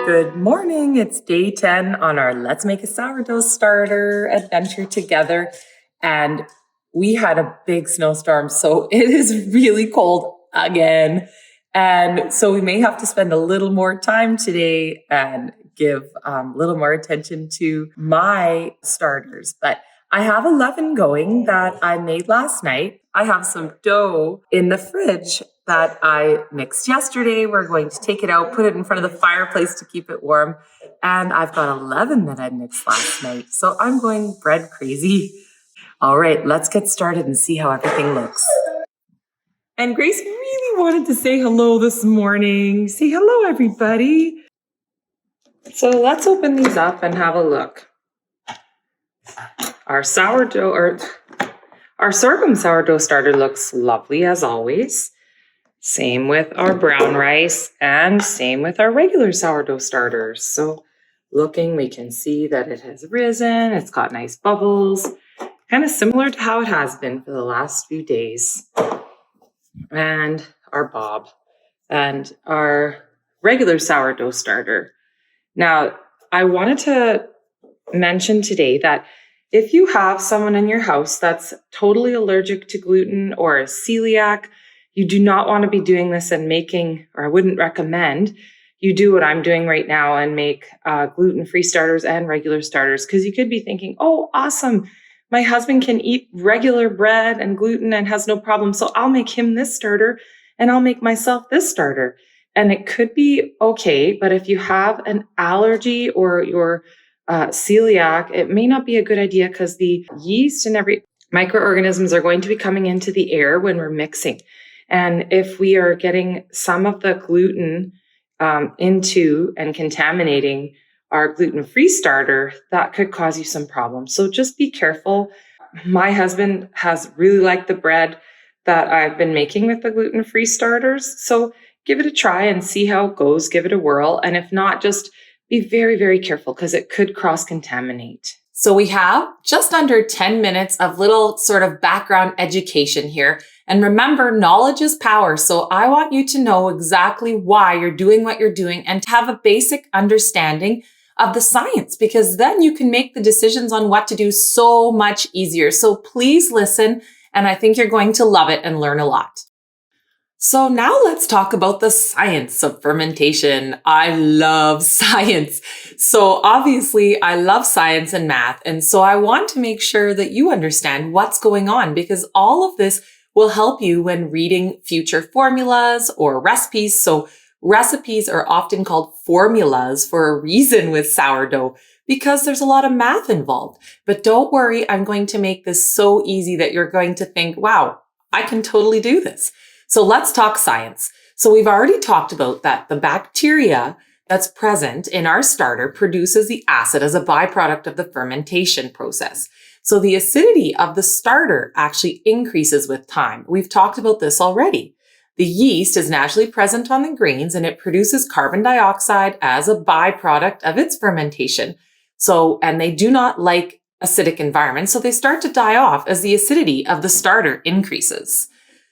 Good morning. It's day 10 on our Let's Make a Sourdough Starter adventure together. And we had a big snowstorm, so it is really cold again. And so we may have to spend a little more time today and give a little more attention to my starters. But I have a leaven going that I made last night. I have some dough in the fridge that I mixed yesterday. We're going to take it out, put it in front of the fireplace to keep it warm. And I've got a leaven that I mixed last night. So I'm going bread crazy. All right, let's get started and see how everything looks. And Grace really wanted to say hello this morning. Say hello, everybody. So let's open these up and have a look. Our sourdough, or our sorghum sourdough starter looks lovely as always. Same with our brown rice and same with our regular sourdough starters. So looking, we can see that it has risen. It's got nice bubbles, kind of similar to how it has been for the last few days. And our bob and our regular sourdough starter. Now, I wanted to mention today that if you have someone in your house that's totally allergic to gluten or is celiac, you do not want to be doing this and making, or I wouldn't recommend you do what I'm doing right now and make gluten-free starters and regular starters, because you could be thinking, oh, awesome, my husband can eat regular bread and gluten and has no problem, so I'll make him this starter and I'll make myself this starter. And it could be okay, but if you have an allergy or you're celiac, it may not be a good idea because the yeast and every microorganisms are going to be coming into the air when we're mixing. And if we are getting some of the gluten into and contaminating our gluten-free starter, that could cause you some problems. So just be careful. My husband has really liked the bread that I've been making with the gluten-free starters. So give it a try and see how it goes. Give it a whirl. And if not, just be very, very careful because it could cross-contaminate. So we have just under 10 minutes of little sort of background education here. And remember, knowledge is power. So I want you to know exactly why you're doing what you're doing and to have a basic understanding of the science, because then you can make the decisions on what to do so much easier. So please listen, and I think you're going to love it and learn a lot. So now let's talk about the science of fermentation. I love science. So obviously I love science and math. And so I want to make sure that you understand what's going on, because all of this will help you when reading future formulas or recipes. So recipes are often called formulas for a reason with sourdough, because there's a lot of math involved. But don't worry, I'm going to make this so easy that you're going to think, wow, I can totally do this. So let's talk science. So we've already talked about that the bacteria that's present in our starter produces the acid as a byproduct of the fermentation process. So the acidity of the starter actually increases with time. We've talked about this already. The yeast is naturally present on the grains and it produces carbon dioxide as a byproduct of its fermentation. So, and they do not like acidic environments, so they start to die off as the acidity of the starter increases.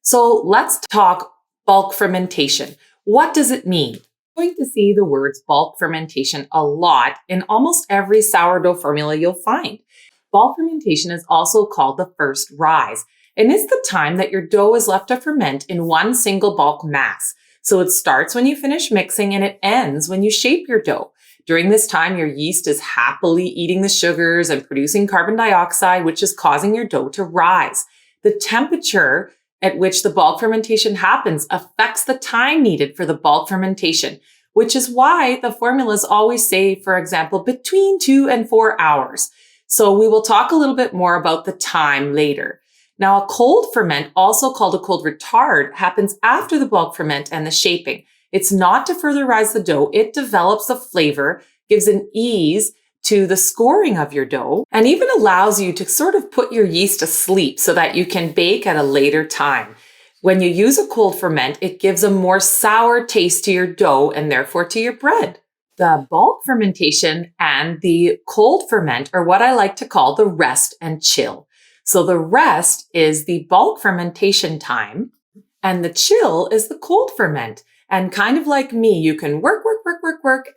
So let's talk bulk fermentation. What does it mean? You're going to see the words bulk fermentation a lot in almost every sourdough formula you'll find. Bulk fermentation is also called the first rise, and it's the time that your dough is left to ferment in one single bulk mass. So it starts when you finish mixing and it ends when you shape your dough. During this time, your yeast is happily eating the sugars and producing carbon dioxide, which is causing your dough to rise. The temperature at which the bulk fermentation happens affects the time needed for the bulk fermentation, which is why the formulas always say, for example, between 2 and 4 hours. So we will talk a little bit more about the time later. Now, a cold ferment, also called a cold retard, happens after the bulk ferment and the shaping. It's not to further rise the dough. It develops the flavor, gives an ease to the scoring of your dough, and even allows you to sort of put your yeast to sleep so that you can bake at a later time. When you use a cold ferment, it gives a more sour taste to your dough and therefore to your bread. The bulk fermentation and the cold ferment are what I like to call the rest and chill. So the rest is the bulk fermentation time and the chill is the cold ferment. And kind of like me, you can work work,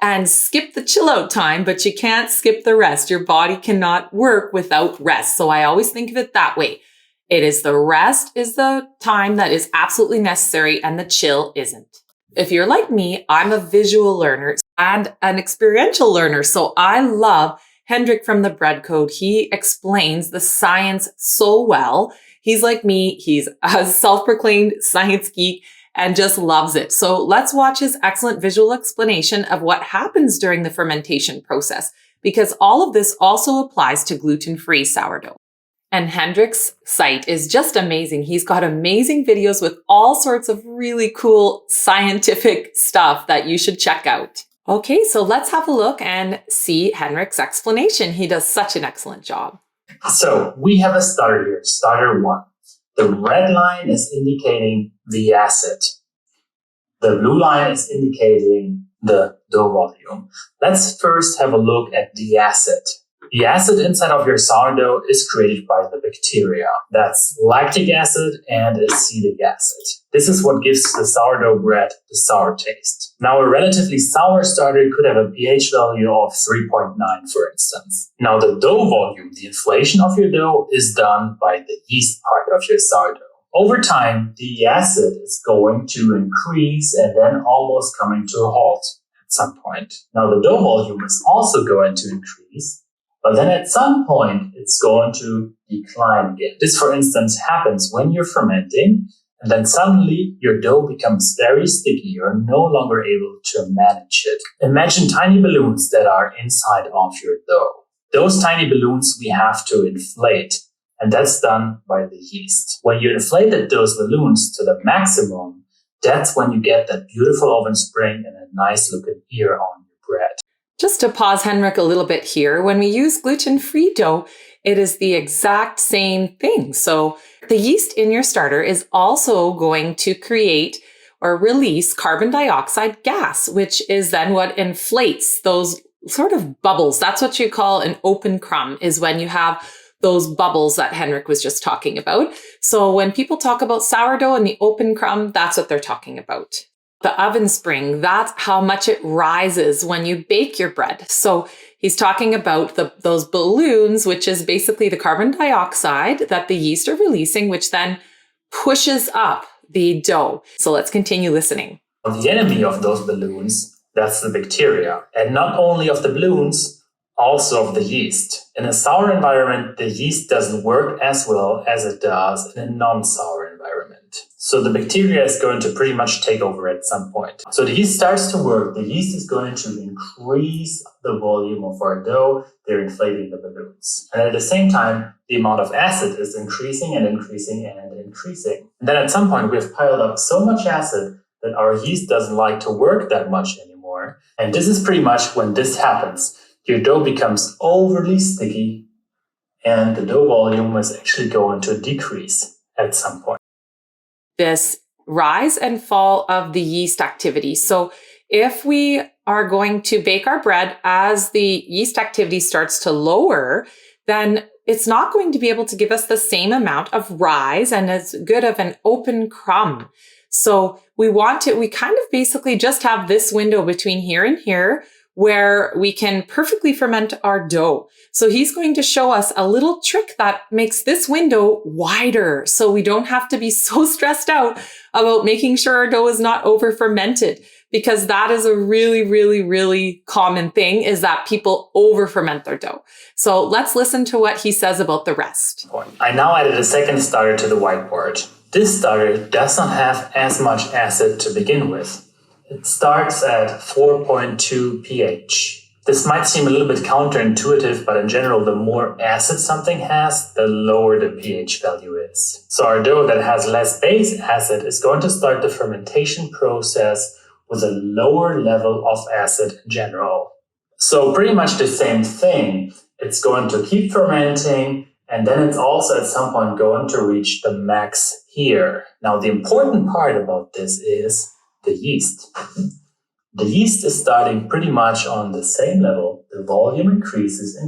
and skip the chill out time, but you can't skip the rest. Your body cannot work without rest. So I always think of it that way. It is the rest is the time that is absolutely necessary and the chill isn't. If you're like me, I'm a visual learner and an experiential learner. So I love Hendrik from the Bread Code. He explains the science so well. He's like me. He's a self-proclaimed science geek and just loves it. So let's watch his excellent visual explanation of what happens during the fermentation process, because all of this also applies to gluten-free sourdough. And Hendrik's site is just amazing. He's got amazing videos with all sorts of really cool scientific stuff that you should check out. Okay, so let's have a look and see Hendrik's explanation. He does such an excellent job. So we have a starter here, starter 1. The red line is indicating the acid. The blue line is indicating the dough volume. Let's first have a look at the acid. The acid inside of your sourdough is created by the bacteria. That's lactic acid and acetic acid. This is what gives the sourdough bread the sour taste. Now, a relatively sour starter could have a pH value of 3.9, for instance. Now, the dough volume, the inflation of your dough, is done by the yeast part of your sourdough. Over time, the acid is going to increase and then almost coming to a halt at some point. Now, the dough volume is also going to increase, but then at some point, it's going to decline again. This, for instance, happens when you're fermenting, and then suddenly your dough becomes very sticky. You're no longer able to manage it. Imagine tiny balloons that are inside of your dough. Those tiny balloons we have to inflate, and that's done by the yeast. When you inflated those balloons to the maximum, that's when you get that beautiful oven spring and a nice looking ear on your bread. Just to pause Hendrik a little bit here, when we use gluten-free dough, it is the exact same thing. So the yeast in your starter is also going to create or release carbon dioxide gas, which is then what inflates those sort of bubbles. That's what you call an open crumb, is when you have those bubbles that Hendrik was just talking about. So when people talk about sourdough and the open crumb, that's what they're talking about. The oven spring, that's how much it rises when you bake your bread. So he's talking about those balloons, which is basically the carbon dioxide that the yeast are releasing, which then pushes up the dough. So let's continue listening. The enemy of those balloons, that's the bacteria. And not only of the balloons, also of the yeast. In a sour environment, the yeast doesn't work as well as it does in a non-sour environment. So the bacteria is going to pretty much take over at some point. So the yeast starts to work. The yeast is going to increase the volume of our dough. They're inflating the balloons. And at the same time, the amount of acid is increasing and increasing and increasing. And then at some point, we've piled up so much acid that our yeast doesn't like to work that much anymore. And this is pretty much when this happens. Your dough becomes overly sticky and the dough volume is actually going to decrease at some point. This rise and fall of the yeast activity. So if we are going to bake our bread as the yeast activity starts to lower, then it's not going to be able to give us the same amount of rise and as good of an open crumb. So we kind of basically just have this window between here and here where we can perfectly ferment our dough. So he's going to show us a little trick that makes this window wider so we don't have to be so stressed out about making sure our dough is not over fermented, because that is a really, really, really common thing, is that people over ferment their dough. So let's listen to what he says about the rest. I now added a second starter to the whiteboard. This starter does not have as much acid to begin with. It starts at 4.2 pH. This might seem a little bit counterintuitive, but in general, the more acid something has, the lower the pH value is. So our dough that has less base acid is going to start the fermentation process with a lower level of acid in general. So pretty much the same thing. It's going to keep fermenting, and then it's also at some point going to reach the max here. Now, the important part about this is the yeast. The yeast is starting pretty much on the same level. The volume increases.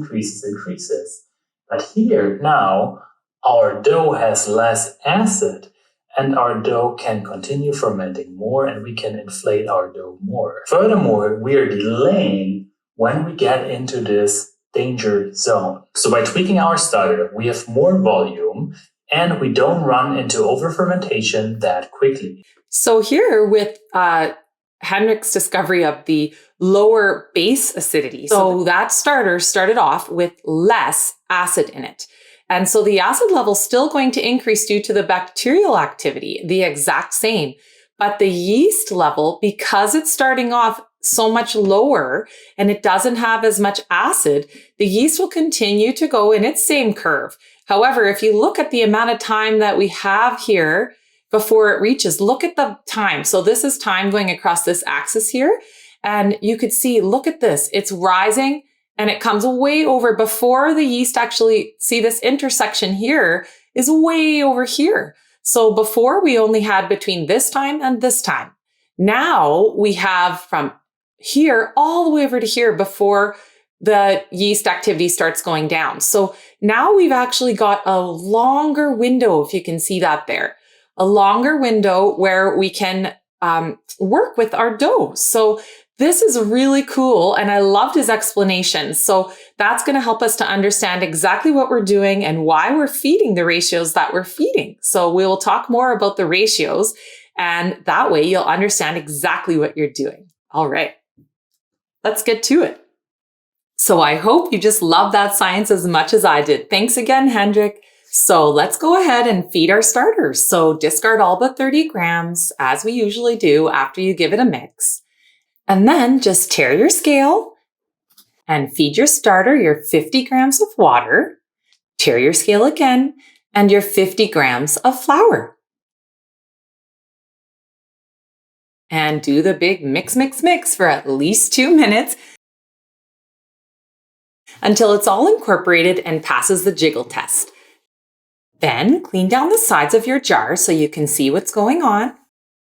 But here now, our dough has less acid. and our dough can continue fermenting more and we can inflate our dough more. Furthermore, we are delaying when we get into this danger zone. So by tweaking our starter, we have more volume and we don't run into over-fermentation that quickly. So here with Henrik's discovery of the lower base acidity, so that starter started off with less acid in it. And so the acid level is still going to increase due to the bacterial activity, the exact same. But the yeast level, because it's starting off so much lower and it doesn't have as much acid, the yeast will continue to go in its same curve. However, if you look at the amount of time that we have here before it reaches, look at the time. So this is time going across this axis here. And you could see, look at this, it's rising and it comes way over before the yeast actually see this intersection here is way over here. So before we only had between this time and this time. Now we have from here all the way over to here before the yeast activity starts going down. So now we've actually got a longer window, if you can see that there, a longer window where we can work with our dough. So this is really cool. And I loved his explanation. So that's going to help us to understand exactly what we're doing and why we're feeding the ratios that we're feeding. So we will talk more about the ratios and that way you'll understand exactly what you're doing. All right, let's get to it. So I hope you just love that science as much as I did. Thanks again, Hendrik. So let's go ahead and feed our starters. So discard all but 30 grams as we usually do after you give it a mix. And then just tear your scale and feed your starter your 50 grams of water, tear your scale again, and your 50 grams of flour. And do the big mix, mix, mix for at least 2 minutes until it's all incorporated and passes the jiggle test. Then clean down the sides of your jar so you can see what's going on.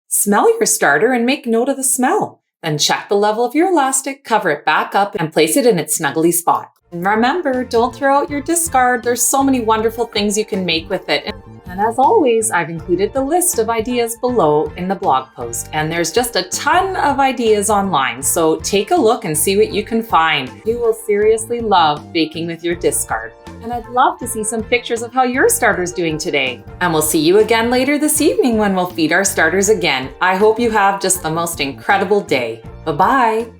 Smell your starter and make note of the smell. Then check the level of your elastic, cover it back up, and place it in its snuggly spot. And remember, don't throw out your discard. There's so many wonderful things you can make with it. And as always, I've included the list of ideas below in the blog post. And there's just a ton of ideas online. So take a look and see what you can find. You will seriously love baking with your discard. And I'd love to see some pictures of how your starter's doing today. And we'll see you again later this evening when we'll feed our starters again. I hope you have just the most incredible day. Bye-bye.